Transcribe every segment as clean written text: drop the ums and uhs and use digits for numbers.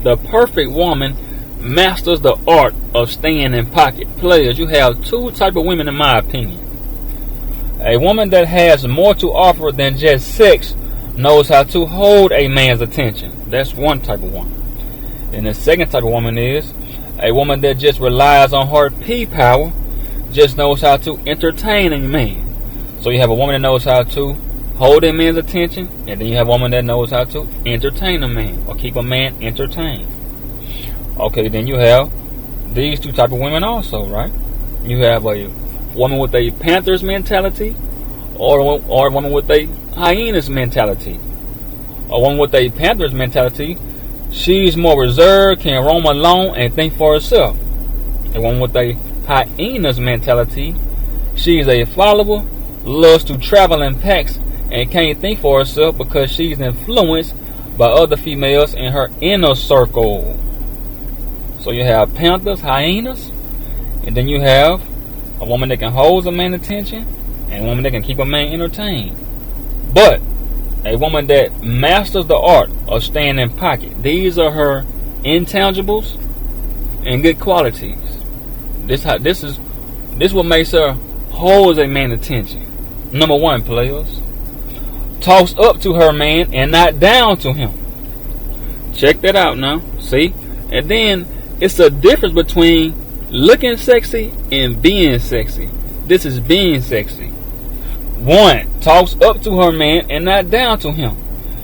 The perfect woman masters the art of staying in pocket. Players, you have two type of women in my opinion. A woman that has more to offer than just sex knows how to hold a man's attention. That's one type of woman. And the second type of woman is a woman that just relies on her P-power, just knows how to entertain a man. So you have a woman that knows how to hold a man's attention, and then you have a woman that knows how to entertain a man or keep a man entertained. Okay, then you have these two type of women also, right? You have a woman with a panther's mentality, or a woman with a hyena's mentality. A woman with a panther's mentality, she's more reserved, can roam alone and think for herself. A woman with a hyena's mentality, she's a follower, loves to travel in packs, and can't think for herself because she's influenced by other females in her inner circle. So you have panthers, hyenas, and then you have a woman that can hold a man's attention and a woman that can keep a man entertained. But a woman that masters the art of staying in pocket. These are her intangibles and good qualities. This what makes her hold a man's attention. Number one, players. Talks up to her man and not down to him. Check that out now. See? And then it's a difference between looking sexy and being sexy. This is being sexy. One, talks up to her man and not down to him.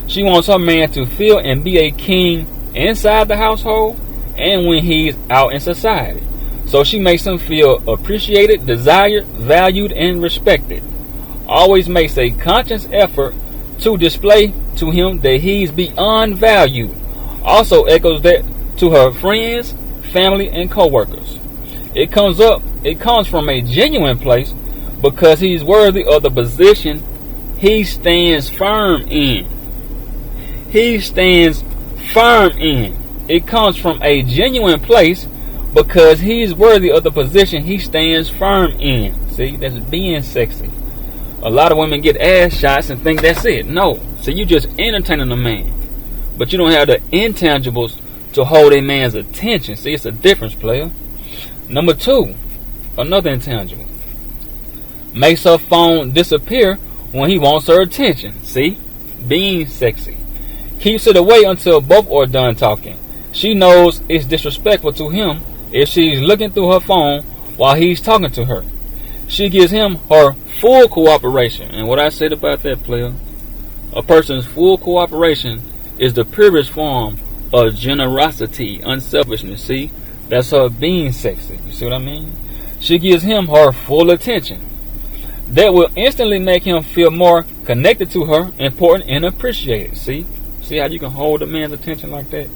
She wants her man to feel and be a king inside the household and when he's out in society. So she makes him feel appreciated, desired, valued, and respected. Always makes a conscious effort to display to him that he's beyond value. Also echoes that to her friends, family, and co-workers. It comes from a genuine place because he's worthy of the position he stands firm in. He stands firm in. It comes from a genuine place because he's worthy of the position he stands firm in. See, that's being sexy. A lot of women get ass shots and think that's it. No. So you just entertaining a man. But you don't have the intangibles to hold a man's attention. See, it's a difference, player. Number two, another intangible. Makes her phone disappear when he wants her attention. See? Being sexy. Keeps it away until both are done talking. She knows it's disrespectful to him if she's looking through her phone while he's talking to her. She gives him her full cooperation. And what I said about that, player, a person's full cooperation is the purest form of generosity, unselfishness. See? That's her being sexy. You see what I mean? She gives him her full attention. That will instantly make him feel more connected to her, important, and appreciated. See? See how you can hold a man's attention like that?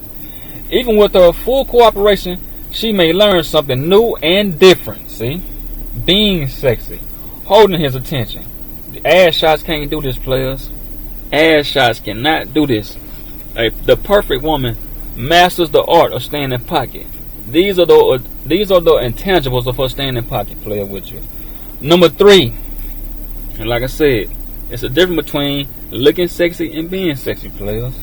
Even with her full cooperation, she may learn something new and different. See? Being sexy. Holding his attention. The ass shots can't do this, players. Ass shots cannot do this. The perfect woman masters the art of staying in pocket. These are the intangibles of her staying in pocket, player, with you. Number three, and like I said, it's a difference between looking sexy and being sexy, players.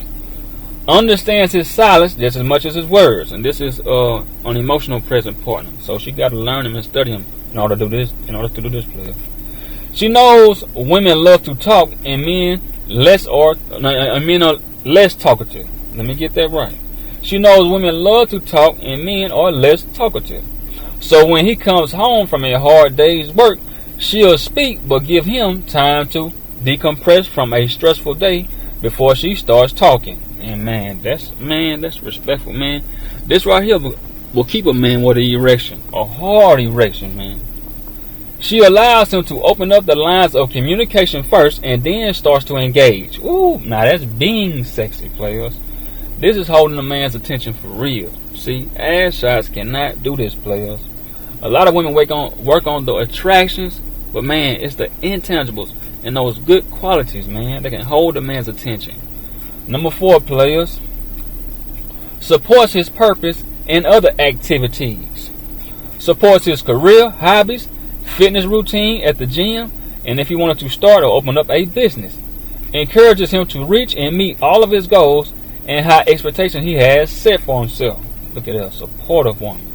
Understands his silence just as much as his words, and this is an emotional present partner. So she got to learn him and study him in order to do this. Player. She knows women love to talk, and men are less talkative. Let me get that right. She knows women love to talk, and men are less talkative. So when he comes home from a hard day's work, she'll speak, but give him time to decompress from a stressful day before she starts talking. And man, that's respectful, man. This right here will keep a man with an erection, a hard erection, man. She allows him to open up the lines of communication first and then starts to engage. Ooh, now that's being sexy, players. This is holding a man's attention for real. See, ass shots cannot do this, players. A lot of women work on the attractions, but man, it's the intangibles and those good qualities, man, that can hold a man's attention. Number four, players. Supports his purpose in other activities. Supports his career, hobbies, fitness routine at the gym, and if he wanted to start or open up a business. Encourages him to reach and meet all of his goals and high expectations he has set for himself. Look at that, a supportive woman,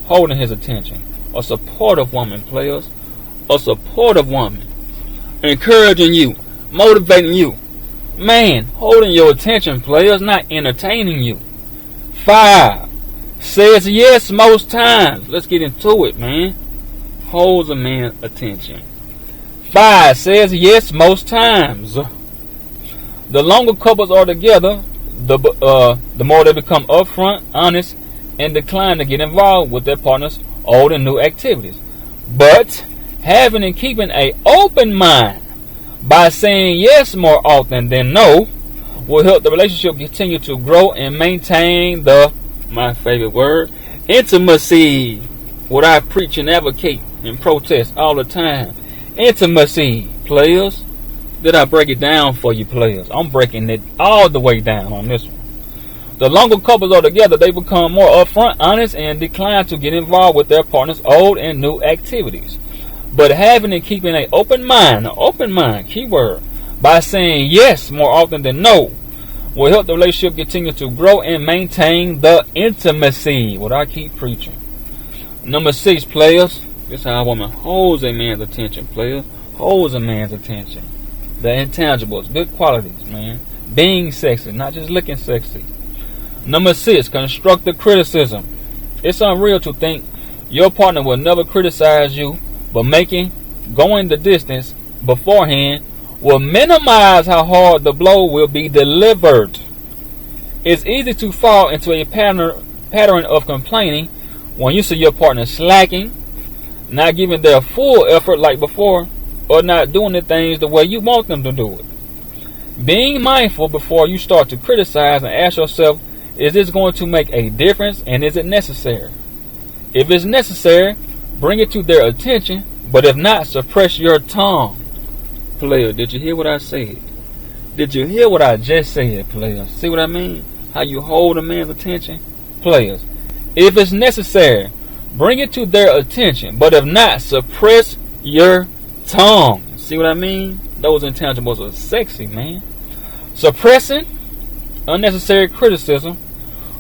holding his attention. A supportive woman, players. A supportive woman, encouraging you, motivating you. Man, holding your attention, players, not entertaining you. 5, says yes most times. Let's get into it, man. Holds a man's attention. 5, says yes most times. The longer couples are together, the more they become upfront, honest, and decline to get involved with their partner's old and new activities. But having and keeping an open mind by saying yes more often than no will help the relationship continue to grow and maintain my favorite word, intimacy. What I preach and advocate and protest all the time. Intimacy, players. Did I break it down for you, players? I'm breaking it all the way down on this one. The longer couples are together, they become more upfront, honest, and decline to get involved with their partner's old and new activities. But having and keeping an open mind, keyword, by saying yes more often than no, will help the relationship continue to grow and maintain the intimacy. What I keep preaching. Number 6, players. This is how a woman holds a man's attention, players. Holds a man's attention. The intangibles, good qualities, man. Being sexy, not just looking sexy. Number 6, constructive criticism. It's unreal to think your partner will never criticize you, but going the distance beforehand will minimize how hard the blow will be delivered. It's easy to fall into a pattern of complaining when you see your partner slacking, not giving their full effort like before, or not doing the things the way you want them to do it. Being mindful before you start to criticize and ask yourself, is this going to make a difference and is it necessary? If it's necessary, bring it to their attention, but if not, suppress your tongue. Player, did you hear what I said? Did you hear what I just said, players? See what I mean? How you hold a man's attention? Players, if it's necessary, bring it to their attention, but if not, suppress your tongue. See what I mean? Those intangibles are sexy, man. Suppressing unnecessary criticism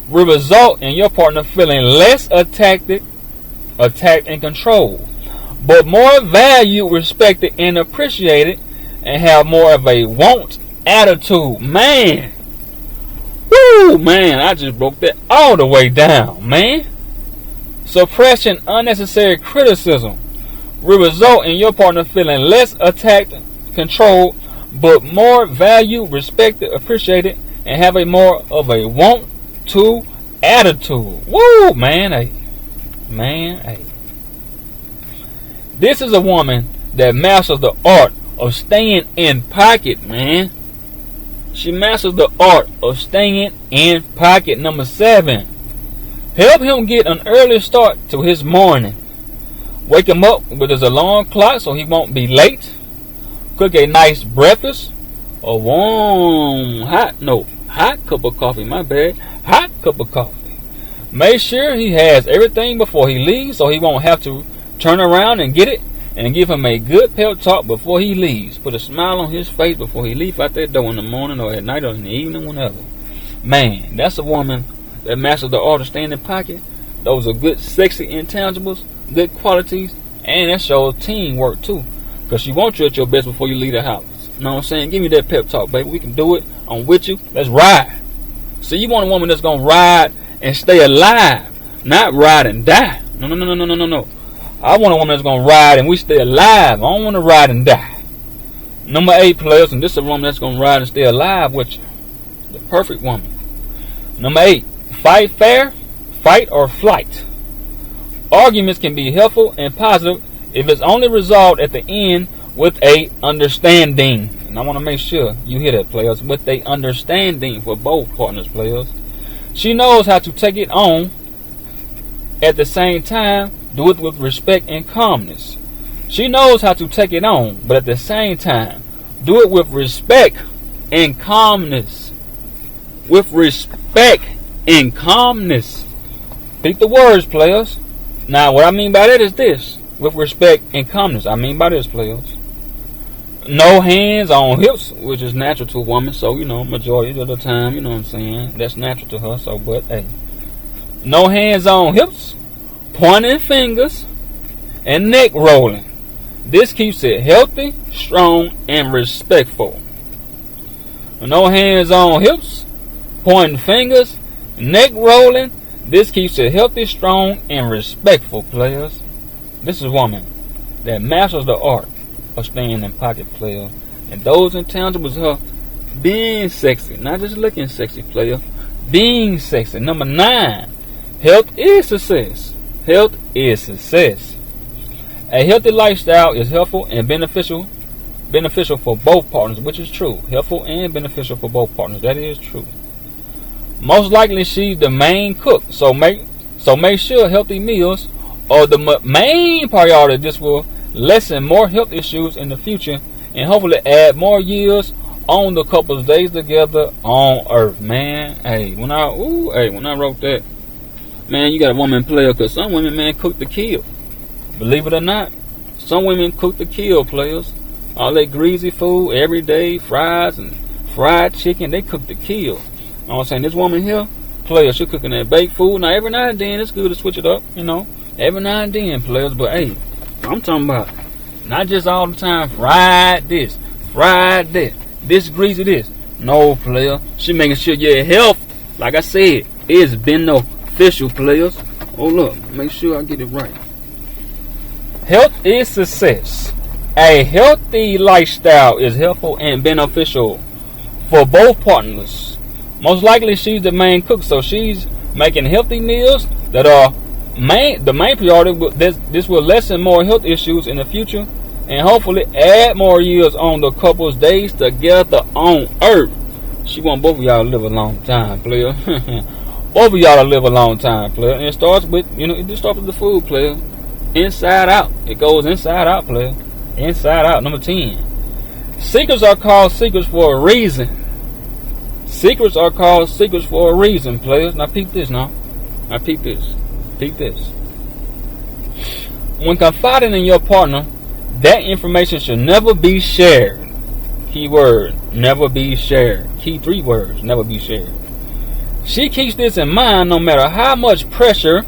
will result in your partner feeling less attacked and controlled, but more valued, respected, and appreciated, and have more of a want attitude. Man, woo, man, I just broke that all the way down, man. Suppressing unnecessary criticism will result in your partner feeling less attacked, controlled, but more valued, respected, appreciated, and have a more of a want to attitude. Woo, man, hey. Man, hey. This is a woman that masters the art of staying in pocket, man. She masters the art of staying in pocket. Number 7. Help him get an early start to his morning. Wake him up with his alarm clock so he won't be late. Cook a nice breakfast. A warm, hot cup of coffee, hot cup of coffee. Make sure he has everything before he leaves so he won't have to turn around and get it, and give him a good pep talk before he leaves. Put a smile on his face before he leaves out that door in the morning or at night or in the evening, whenever. Man, that's a woman that masters the art of staying in pocket. Those are good, sexy intangibles, good qualities, and that shows teamwork too. Because she wants you at your best before you leave the house. You know what I'm saying? Give me that pep talk, baby. We can do it. I'm with you. Let's ride. So you want a woman that's going to ride and stay alive, not ride and die. No. I want a woman that's going to ride and we stay alive. I don't want to ride and die. Number 8, players, and this is a woman that's going to ride and stay alive with you. The perfect woman. Number 8, fight fair, fight or flight. Arguments can be helpful and positive if it's only resolved at the end with a understanding. And I want to make sure you hear that, players. With a understanding for both partners, players. She knows how to take it on. At the same time, do it with respect and calmness. She knows how to take it on, but at the same time, do it with respect and calmness. With respect and calmness. Pick the words, players. Now, what I mean by that is this. With respect and calmness. I mean by this, players. No hands on hips, which is natural to a woman. So, majority of the time, you know what I'm saying? That's natural to her. So, but, hey. No hands on hips, pointing fingers, and neck rolling. This keeps it healthy, strong, and respectful. No hands on hips, pointing fingers, neck rolling. This keeps it healthy, strong, and respectful, players. This is a woman that masters the art of staying in pocket, player. And those intangibles are her being sexy, not just looking sexy, player. Being sexy. Number 9, health is success. Health is success. A healthy lifestyle is helpful and beneficial for both partners, which is true. Helpful and beneficial for both partners. That is true. Most likely she's the main cook, so make sure healthy meals are the main priority. This will lessen more health issues in the future and hopefully add more years on the couple's days together on earth. Man, when I wrote that, man, you got a woman player, because some women, man, cook to kill. Believe it or not, some women cook to kill, players. All that greasy food every day, fries and fried chicken, they cook to kill. You know what I'm saying? This woman here, players, she cooking that baked food. Now, every now and then, it's good to switch it up, Every now and then, players. But, hey, I'm talking about not just all the time, fried this, this greasy this. No, player. She making sure your health, like I said, is beneficial, players. Oh, look, make sure I get it right. Health is success. A healthy lifestyle is helpful and beneficial for both partners. Most likely she's the main cook, so she's making healthy meals that are the main priority. This will lessen more health issues in the future and hopefully add more years on the couple's days together on earth. She want both of y'all to live a long time, player. Both of y'all to live a long time, player. And it starts with, it just starts with the food, player. Inside out. It goes inside out, player. Inside out. Number 10. Secrets are called secrets for a reason. Secrets are called secrets for a reason, players. Now peep this now. Peep this. When confiding in your partner, that information should never be shared. Key word, never be shared. Key 3 words, never be shared. She keeps this in mind no matter how much pressure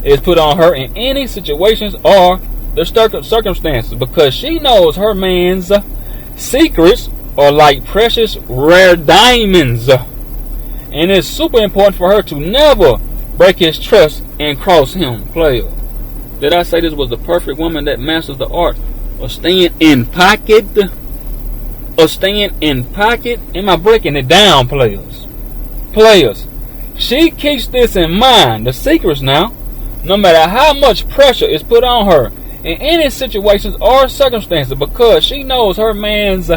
is put on her in any situations or the circumstances, because she knows her man's secrets are like precious rare diamonds, and it's super important for her to never break his trust and cross him. Player, did I say this was the perfect woman that masters the art of staying in pocket? Am I breaking it down, players? She keeps this in mind, the secrets now, no matter how much pressure is put on her in any situations or circumstances, because she knows her man's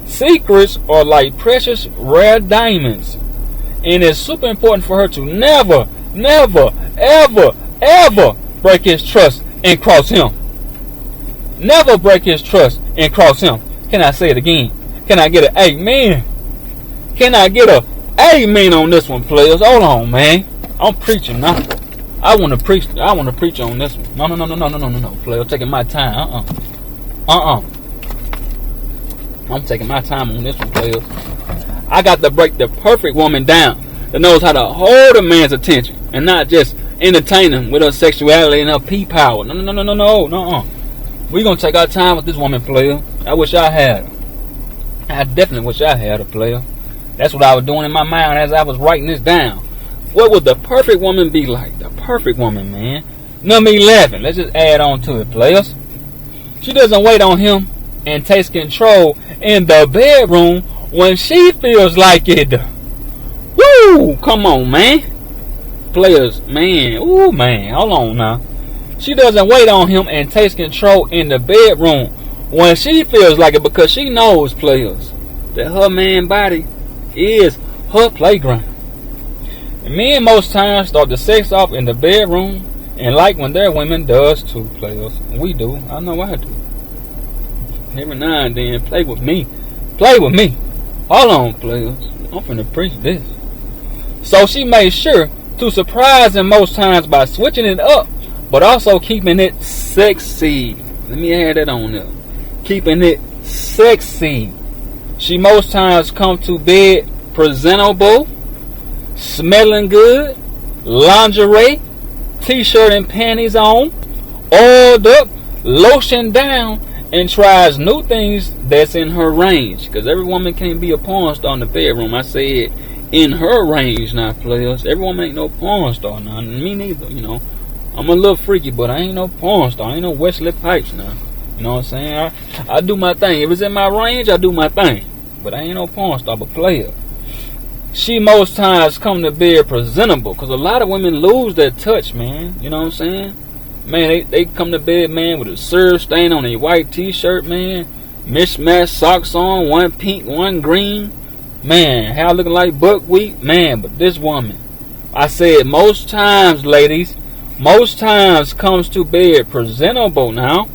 secrets are like precious rare diamonds, and it's super important for her to never, ever break his trust and cross him. Never break his trust and cross him. Can I say it again? Can I get an amen? Can I get a amen on this one, players? Hold on, man. I'm preaching now. I want to preach on this one. No, player. I'm taking my time. I'm taking my time on this one, players. I got to break the perfect woman down that knows how to hold a man's attention and not just entertain him with her sexuality and her P-power. No. We're going to take our time with this woman, player. I wish I had her. I definitely wish I had a player. That's what I was doing in my mind as I was writing this down. What would the perfect woman be like? The perfect woman, man. Number 11. Let's just add on to it, players. She doesn't wait on him and takes control in the bedroom when she feels like it. Woo! Come on, man. Players, man. Ooh, man. Hold on now. She doesn't wait on him and takes control in the bedroom when she feels like it, because she knows, players, that her man body is her playground. And men most times start the sex off in the bedroom, and like when their women does too, players. We do. I know I do. Every now and then, play with me. Hold on, players. I'm finna preach this. So she made sure to surprise him most times by switching it up, but also keeping it sexy. Let me add that on there. Keeping it sexy. She most times come to bed presentable, smelling good, lingerie, t-shirt and panties on, oiled up, lotion down, and tries new things that's in her range. Because every woman can't be a porn star in the bedroom. I said in her range now, players. Every woman ain't no porn star now. Me neither, you know. I'm a little freaky, but I ain't no porn star. I ain't no Wesley Pipes now. You know what I'm saying? I do my thing. If it's in my range, I do my thing. But I ain't no porn star, but player. She most times come to bed presentable. Because a lot of women lose their touch, man. You know what I'm saying? Man, they come to bed, man, with a syrup stain on a white t-shirt, man. Mismatched socks on, one pink, one green. Man, hair looking like buckwheat. Man, but this woman, I said most times, ladies, most times comes to bed presentable now.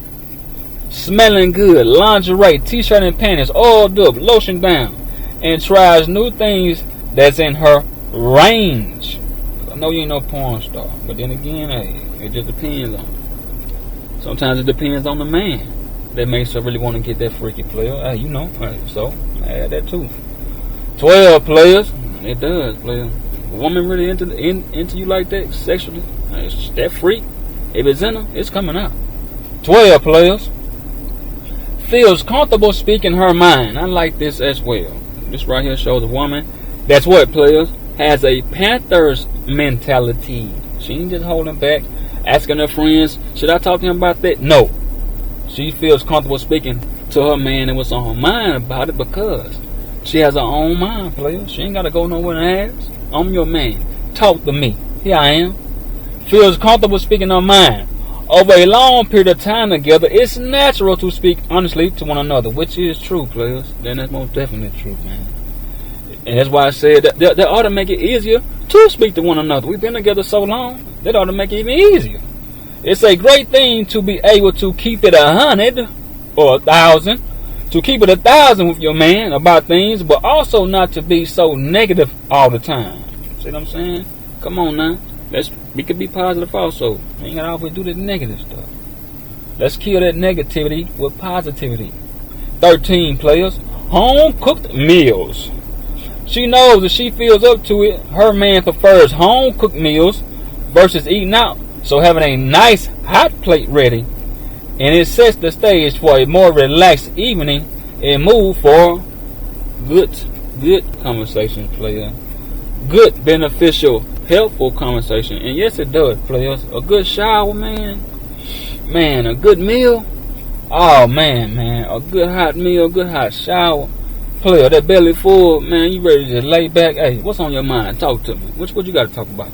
Smelling good, lingerie, t-shirt and panties, oiled up, lotion down. And tries new things that's in her range. I know you ain't no porn star, but then again, hey, it just depends on. Sometimes it depends on the man that makes her really want to get that freaky player. Hey, you know, so I add that too. 12 players, it does, player. A woman really into you like that sexually, that freak, if it's in her, it's coming out. 12 players. Feels comfortable speaking her mind. I like this as well. This right here shows a woman that's what, players, has a Panthers mentality. She ain't just holding back, asking her friends, should I talk to him about that? No. She feels comfortable speaking to her man and what's on her mind about it because she has her own mind, player. She ain't got to go nowhere and ask. I'm your man. Talk to me. Here I am. Feels comfortable speaking her mind. Over a long period of time together, it's natural to speak honestly to one another, which is true, players. Then that's most definitely true, man. And that's why I said that ought to make it easier to speak to one another. We've been together so long, that ought to make it even easier. It's a great thing to be able to keep it 100 or 1,000, to keep it 1,000 with your man about things, but also not to be so negative all the time. See what I'm saying? Come on now. We could be positive also. We ain't gotta always do the negative stuff. Let's kill that negativity with positivity. 13 players. Home cooked meals. She knows if she feels up to it, her man prefers home cooked meals versus eating out. So having a nice hot plate ready, and it sets the stage for a more relaxed evening and mood for good conversation, player. Good, beneficial, helpful conversation. And yes, it does, players. A good shower, man. Man, a good meal. Oh, man. A good hot meal, good hot shower. Player, that belly full, man, you ready to just lay back. Hey, what's on your mind? Talk to me. What you got to talk about?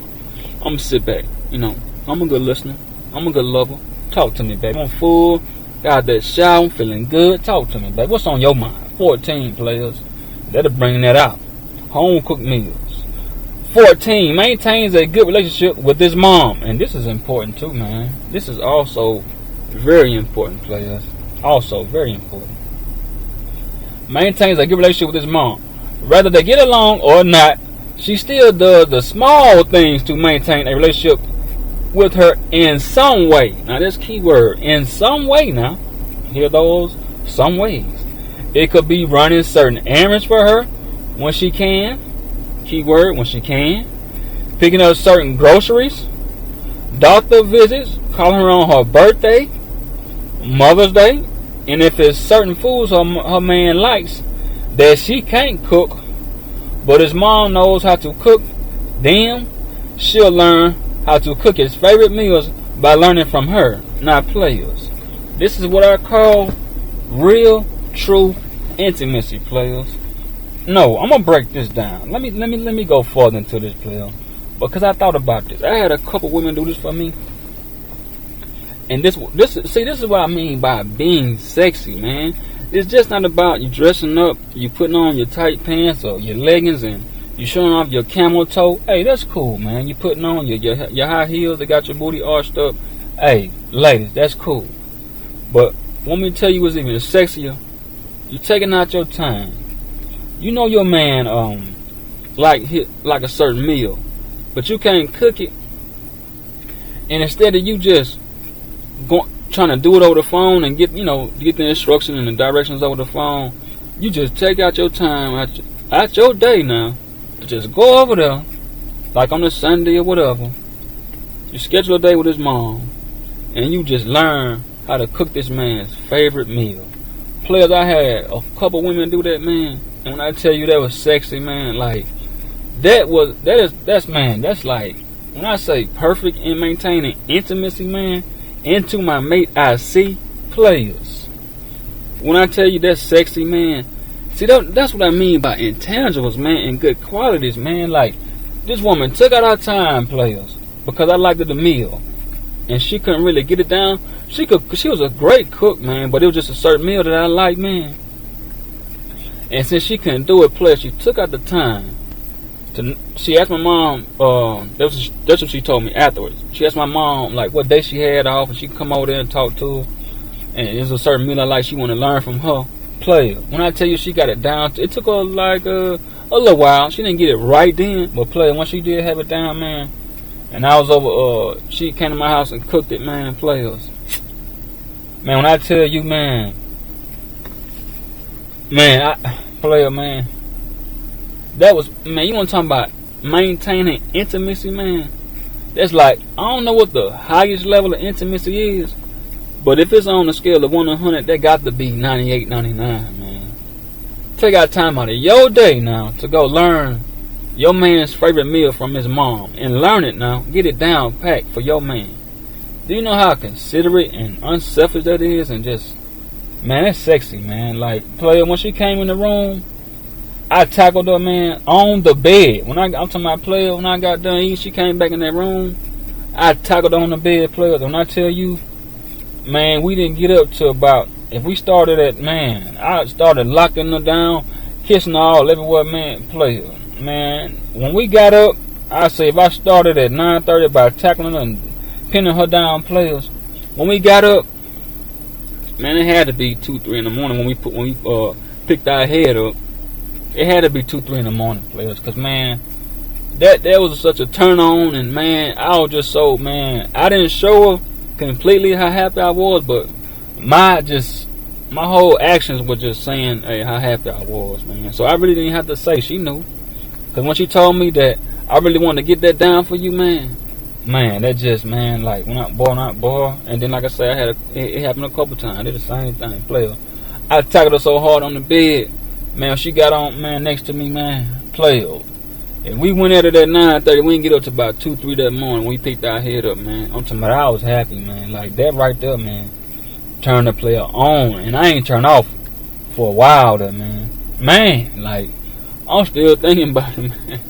I'm going to sit back. You know, I'm a good listener. I'm a good lover. Talk to me, baby. I'm full. Got that shower. I'm feeling good. Talk to me, baby. What's on your mind? 14 players. That'll bring that out. Home cooked meals. 14, maintains a good relationship with his mom. And this is important too, man. This is also very important, players. Also very important. Maintains a good relationship with his mom. Whether they get along or not, she still does the small things to maintain a relationship with her in some way. Now that's key word. In some way now. Hear those? Some ways. It could be running certain errands for her when she can. Keyword, when she can. Picking up certain groceries. Doctor visits. Calling her on her birthday. Mother's Day. And if it's certain foods her man likes that she can't cook, but his mom knows how to cook them, she'll learn how to cook his favorite meals by learning from her, not players. This is what I call real, true intimacy, players. No, I'm gonna break this down. Let me go further into this, player, because I thought about this. I had a couple women do this for me, and this is what I mean by being sexy, man. It's just not about you dressing up, you putting on your tight pants or your leggings, and you showing off your camel toe. Hey, that's cool, man. You putting on your high heels that got your booty arched up. Hey, ladies, that's cool. But want me to tell you what's even sexier? You taking out your time. You know your man like a certain meal, but you can't cook it. And instead of you just trying to do it over the phone and get the instruction and the directions over the phone. You just take out your time out your day now to just go over there, like on a Sunday or whatever. You schedule a day with his mom, and you just learn how to cook this man's favorite meal. Players, I had a couple women do that, man, and when I tell you that was sexy, man, like that's like, when I say perfect in maintaining intimacy, man, into my mate I see, players. When I tell you that's sexy, man, see, that's what I mean by intangibles, man, and good qualities, man. Like, this woman took out her time, players, because I liked the meal, and she couldn't really get it down. She was a great cook, man, but it was just a certain meal that I liked, man. And since she couldn't do it, players, she took out the time. She asked my mom, that's what she told me afterwards. She asked my mom, like, what day she had off, and she could come over there and talk to her. And it was a certain meal I like, she wanted to learn from her. Player, when I tell you she got it down, it took her like a little while. She didn't get it right then, but player, once she did have it down, man, and I was over, she came to my house and cooked it, man, players. Man, when I tell you, man, player, man, that was, man, you want to talk about maintaining intimacy, man? That's like, I don't know what the highest level of intimacy is, but if it's on a scale of 1 to 100, that got to be 98, 99, man. Take out time out of your day now to go learn your man's favorite meal from his mom, and learn it now. Get it down packed for your man. Do you know how considerate and unselfish that is? And just, man, that's sexy, man. Like, player, when she came in the room, I tackled her, man, on the bed. I'm talking about, player, when I got done eating, she came back in that room, I tackled her on the bed, players. When I tell you, man, we didn't get up to about, if we started at, man, I started locking her down, kissing her all everywhere, man, player. Man, when we got up, I say if I started at 9:30 by tackling her and pinning her down, players, when we got up, man, it had to be 2, 3 in the morning when we picked our head up. It had to be 2, 3 in the morning, players, because, man, that was such a turn on, and, man, I was just so, man, I didn't show her completely how happy I was, but my whole actions were just saying, hey, how happy I was, man. So I really didn't have to say, she knew. Because when she told me that I really wanted to get that down for you, man, that just, man, like, when I boy, and then, like I say, it happened a couple times. I did the same thing, player. I tackled her so hard on the bed, man, she got on, man, next to me, man, player. And we went at it at 9:30. We didn't get up to about 2, 3 that morning. We picked our head up, man. I'm talking about, I was happy, man. Like, that right there, man, turned the player on. And I ain't turned off for a while there, man. Man, like, I'm still thinking about it, man.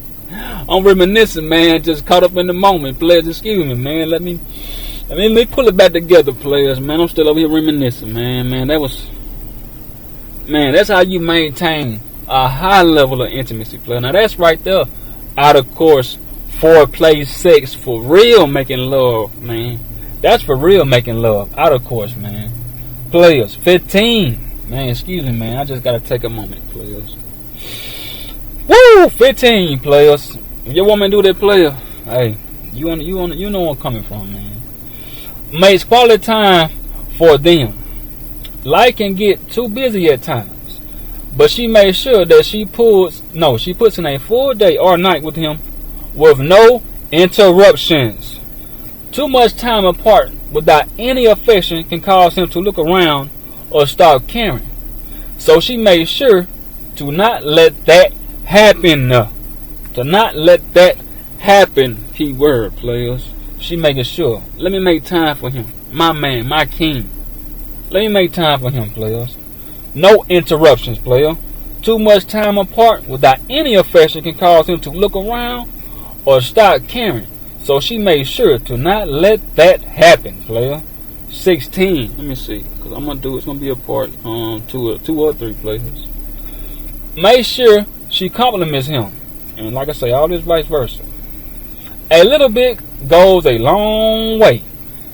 I'm reminiscing, man. Just caught up in the moment. Players, excuse me, man. Let me pull it back together, players, man. I'm still over here reminiscing, man. That's how you maintain a high level of intimacy, player. Now, that's right there. Out of course, foreplay, sex, for real making love, man. That's for real making love. Out of course, man. Players, 15. Man, excuse me, man. I just gotta take a moment, players. Woo! 15, players. If your woman do that, player, hey, you know where I'm coming from, man. Makes quality time for them. Life can get too busy at times, but she made sure that she puts in a full day or night with him with no interruptions. Too much time apart without any affection can cause him to look around or start caring. So she made sure to not let that happen. To not let that happen. Key word, players. She making sure. Let me make time for him. My man, my king. Let me make time for him, players. No interruptions, player. Too much time apart without any affection can cause him to look around or start caring. So she made sure to not let that happen, player. 16. Let me see, because I'm gonna do it's gonna be a part 2 or 3 players. Make sure she compliments him, and like I say, all this vice versa. A little bit goes a long way.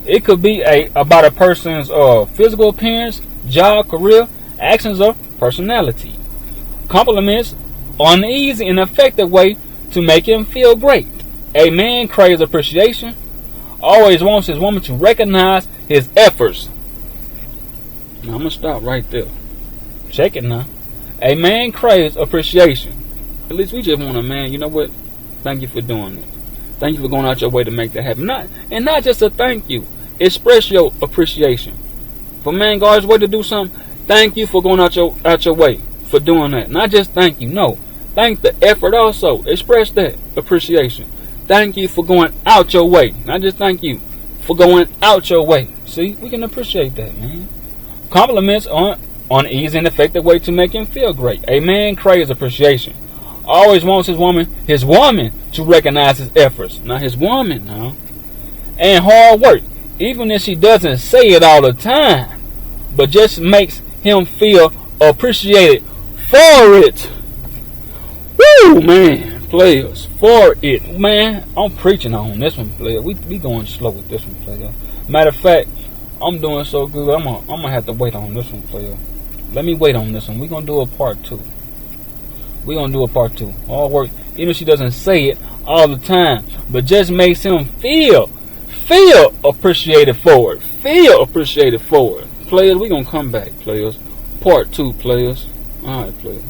It could be about a person's physical appearance, job, career, actions, or personality. Compliments are an easy and effective way to make him feel great. A man craves appreciation, always wants his woman to recognize his efforts Now I'm gonna stop right there. Check it now. A man craves appreciation. At least we just want a man. You know what? Thank you for doing it. Thank you for going out your way to make that happen. Not just a thank you. Express your appreciation. If a man goes his way to do something, thank you for going out your way for doing that. Not just thank you. No. Thank the effort also. Express that appreciation. Thank you for going out your way. Not just thank you for going out your way. See, we can appreciate that, man. Compliments are an easy and effective way to make him feel great. A man craves appreciation. Always wants his woman to recognize his efforts. Now his woman now. And hard work. Even if she doesn't say it all the time. But just makes him feel appreciated for it. Woo, man. Players. For it. Man, I'm preaching on this one, player. We going slow with this one, player. Matter of fact, I'm doing so good. I'm gonna have to wait on this one, player. Let me wait on this one. We're gonna do a part 2. We're gonna do a part 2. All work, even if she doesn't say it all the time, but just makes him feel appreciated for it. Feel appreciated for it. Players, we're gonna come back, players. Part 2, players. Alright, players.